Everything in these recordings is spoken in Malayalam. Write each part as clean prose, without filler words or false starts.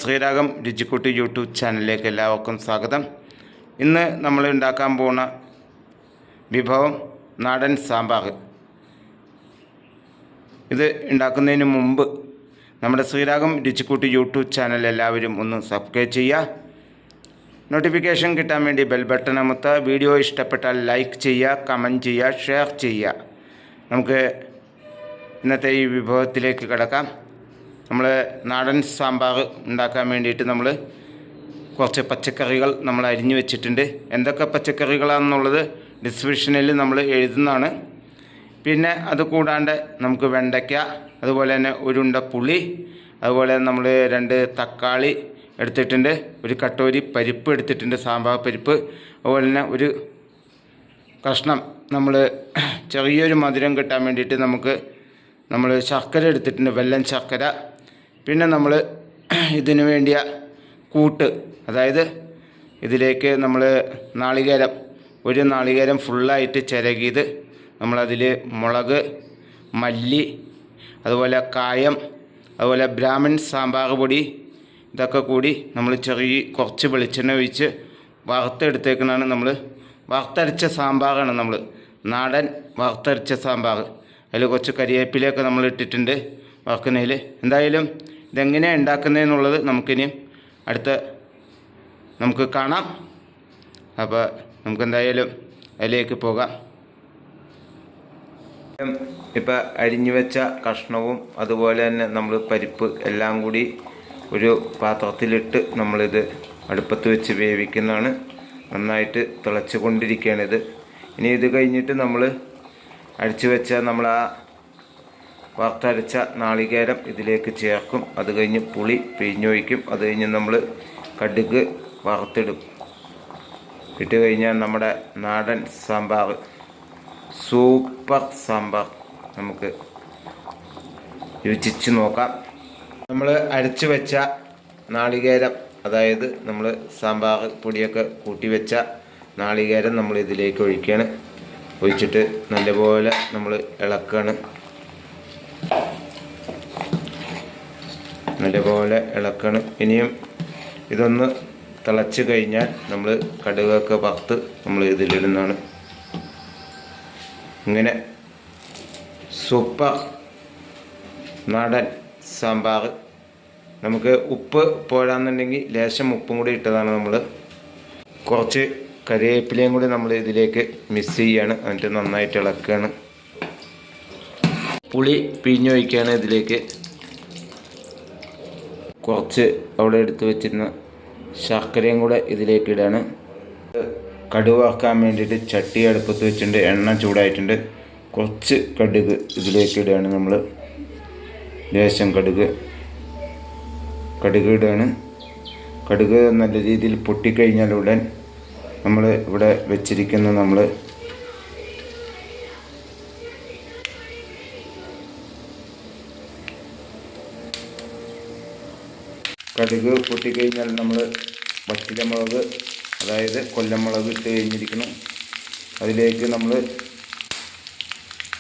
ശ്രീരാഗം രുചിക്കൂട്ട് യൂട്യൂബ് ചാനലിലേക്ക് എല്ലാവർക്കും സ്വാഗതം. ഇന്ന് നമ്മൾ ഉണ്ടാക്കാൻ പോകുന്ന വിഭവം നാടൻ സാമ്പാർ. ഇത് ഉണ്ടാക്കുന്നതിന് മുമ്പ് നമ്മുടെ ശ്രീരാഗം രുചിക്കൂട്ട് യൂട്യൂബ് ചാനൽ എല്ലാവരും ഒന്ന് സബ്സ്ക്രൈബ് ചെയ്യുക. നോട്ടിഫിക്കേഷൻ കിട്ടാൻ വേണ്ടി ബെൽ ബട്ടൺ അമർത്തുക. വീഡിയോ ഇഷ്ടപ്പെട്ടാൽ ലൈക്ക് ചെയ്യുക, കമൻറ്റ് ചെയ്യുക, ഷെയർ ചെയ്യുക. നമുക്ക് ഇന്നത്തെ ഈ വിഭവത്തിലേക്ക് കിടക്കാം. നമ്മൾ നാടൻ സാമ്പാർ ഉണ്ടാക്കാൻ വേണ്ടിയിട്ട് നമ്മൾ കുറച്ച് പച്ചക്കറികൾ നമ്മൾ അരിഞ്ഞു വെച്ചിട്ടുണ്ട്. എന്തൊക്കെ പച്ചക്കറികളാണെന്നുള്ളത് ഡിസ്ക്രിപ്ഷനിൽ നമ്മൾ എഴുതുന്നതാണ്. പിന്നെ അത് കൂടാണ്ട് നമുക്ക് വെണ്ടയ്ക്ക, അതുപോലെ തന്നെ ഒരു ഉണ്ട പുളി, അതുപോലെ നമ്മൾ 2 തക്കാളി എടുത്തിട്ടുണ്ട്, ഒരു കട്ടോരി പരിപ്പ് എടുത്തിട്ടുണ്ട്, സാമ്പാർ പരിപ്പ്. അതുപോലെ തന്നെ ഒരു കഷ്ണം നമ്മൾ ചെറിയൊരു മധുരം കിട്ടാൻ വേണ്ടിയിട്ട് നമ്മൾ ശർക്കര എടുത്തിട്ടുണ്ട്, വെല്ലം ശർക്കര. പിന്നെ നമ്മൾ ഇതിനു വേണ്ടിയ കൂട്ട്, അതായത് ഇതിലേക്ക് നമ്മൾ ഒരു നാളികേരം ഫുള്ളായിട്ട് ചിരകിയത്, നമ്മളതിൽ മുളക്, മല്ലി, അതുപോലെ കായം, അതുപോലെ ബ്രാഹ്മൺ സാമ്പാർ പൊടി, ഇതൊക്കെ കൂടി നമ്മൾ കുറച്ച് വെളിച്ചെണ്ണ ഒഴിച്ച് വറുത്തെടുത്തേക്കുന്നതാണ്. നമ്മൾ വറുത്തരച്ച സാമ്പാറാണ്, നമ്മൾ നാടൻ വറുത്തരച്ച സാമ്പാർ. അതിൽ കുറച്ച് കരിവേപ്പിലയൊക്കെ നമ്മൾ ഇട്ടിട്ടുണ്ട് വറുക്കുന്നതിൽ. എന്തായാലും ഇതെങ്ങനെയാണ് ഉണ്ടാക്കുന്നതെന്നുള്ളത് നമുക്കിനി നമുക്ക് കാണാം. അപ്പോൾ നമുക്കെന്തായാലും അതിലേക്ക് പോകാം. ഇപ്പം അരിഞ്ഞു വെച്ച കഷ്ണവും അതുപോലെ തന്നെ നമ്മൾ പരിപ്പ് എല്ലാം കൂടി ഒരു പാത്രത്തിലിട്ട് നമ്മളിത് അടുപ്പത്ത് വെച്ച് വേവിക്കുന്നതാണ്. നന്നായിട്ട് തിളച്ച് കൊണ്ടിരിക്കുകയാണിത്. ഇനി ഇത് കഴിഞ്ഞിട്ട് നമ്മൾ അടിച്ചു വെച്ച നമ്മൾ ആ വറുത്തരച്ച നാളികേരം ഇതിലേക്ക് ചേർക്കും. അത് കഴിഞ്ഞ് പുളി പിഴിഞ്ഞൊഴിക്കും. അത് കഴിഞ്ഞ് നമ്മൾ കടുക് വറുത്തിടും. ഇട്ട് കഴിഞ്ഞാൽ നമ്മുടെ നാടൻ സാമ്പാർ, സൂപ്പർ സാമ്പാർ നമുക്ക് രുചിച്ച് നോക്കാം. നമ്മൾ അരച്ച് വെച്ച നാളികേരം, അതായത് നമ്മൾ സാമ്പാർ പൊടിയൊക്കെ കൂട്ടി വെച്ച നാളികേരം നമ്മൾ ഇതിലേക്ക് ഒഴിക്കുകയാണ്. ഒഴിച്ചിട്ട് നല്ലപോലെ നമ്മൾ ഇളക്കുകയാണ്. ഇനിയും ഇതൊന്ന് തിളച്ച് കഴിഞ്ഞാൽ നമ്മൾ കടുകൊക്കെ വറുത്ത് നമ്മൾ ഇതിലിടുന്നതാണ്. ഇങ്ങനെ സൂപ്പർ നാടൻ സാമ്പാർ. നമുക്ക് ഉപ്പ് പോരാന്നുണ്ടെങ്കിൽ ലേശം ഉപ്പും കൂടി ഇട്ടതാണ്. നമ്മൾ കുറച്ച് കരിവേപ്പിലയും കൂടി നമ്മൾ ഇതിലേക്ക് മിക്സ് ചെയ്യാണ്. എന്നിട്ട് നന്നായിട്ട് ഇളക്കുകയാണ്. പുളി പിഴിഞ്ഞൊഴിക്കുകയാണ്. ഇതിലേക്ക് കുറച്ച് അവിടെ എടുത്ത് വെച്ചിരുന്ന ശർക്കരയും കൂടെ ഇതിലേക്ക് ഇടാണ്. കടുക് വറുക്കാൻ വേണ്ടിയിട്ട് ചട്ടി അടുപ്പത്ത് വെച്ചിട്ടുണ്ട്, എണ്ണ ചൂടായിട്ടുണ്ട്. കുറച്ച് കടുക് ഇതിലേക്ക് ഇടുകയാണ്. നമ്മൾ ലേശം കടുക് ഇടുകയാണ്. കടുക് നല്ല രീതിയിൽ പൊട്ടിക്കഴിഞ്ഞാൽ ഉടൻ നമ്മൾ ഇവിടെ വെച്ചിരിക്കുന്ന കടുക് പൊട്ടിക്കഴിഞ്ഞാൽ നമ്മൾ വറ്റൽമുളക്, അതായത് കൊല്ലമുളക് ഇട്ട് കഴിഞ്ഞിരിക്കണം. അതിലേക്ക് നമ്മൾ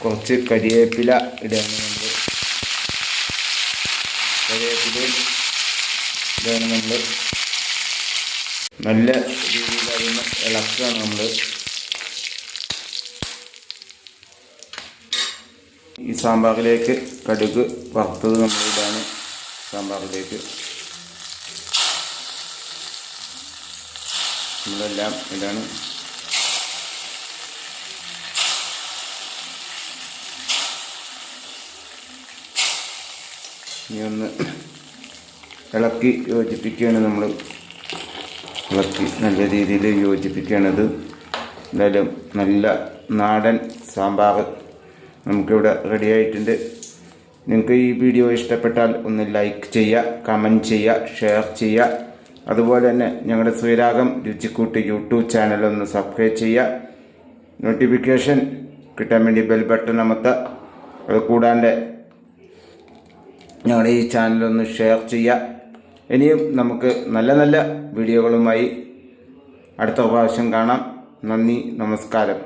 കുറച്ച് കരിവേപ്പില ഇടുകയാണ്. നമ്മൾ നല്ല രീതിയിൽ അതിന് ഇളക്കുകയാണ്. നമ്മൾ ഈ സാമ്പാറിലേക്ക് കടുക് വറുത്തത് നമ്മൾ ഇടാണ്. സാമ്പാറിലേക്ക് നമ്മളെല്ലാം ഇതാണ്. ഇനി ഒന്ന് ഇളക്കി യോജിപ്പിക്കുകയാണ്. നമ്മൾ ഇളക്കി നല്ല രീതിയിൽ യോജിപ്പിക്കുകയാണത്. എന്തായാലും നല്ല നാടൻ സാമ്പാർ നമുക്കിവിടെ റെഡി ആയിട്ടുണ്ട്. നിങ്ങൾക്ക് ഈ വീഡിയോ ഇഷ്ടപ്പെട്ടാൽ ഒന്ന് ലൈക്ക് ചെയ്യുക, കമൻറ്റ് ചെയ്യുക, ഷെയർ ചെയ്യുക. അതുപോലെ തന്നെ ഞങ്ങളുടെ ശ്രീരാഗം രുചിക്കൂട്ട് യൂട്യൂബ് ചാനൽ ഒന്ന് സബ്സ്ക്രൈബ് ചെയ്യുക. നോട്ടിഫിക്കേഷൻ കിട്ടാൻ വേണ്ടി ബെൽ ബട്ടൺ അമർത്തുക. അത് കൂടാണ്ട് ഞങ്ങളുടെ ഈ ചാനലൊന്ന് ഷെയർ ചെയ്യുക. ഇനിയും നമുക്ക് നല്ല നല്ല വീഡിയോകളുമായി അടുത്ത പ്രാവശ്യം കാണാം. നന്ദി, നമസ്കാരം.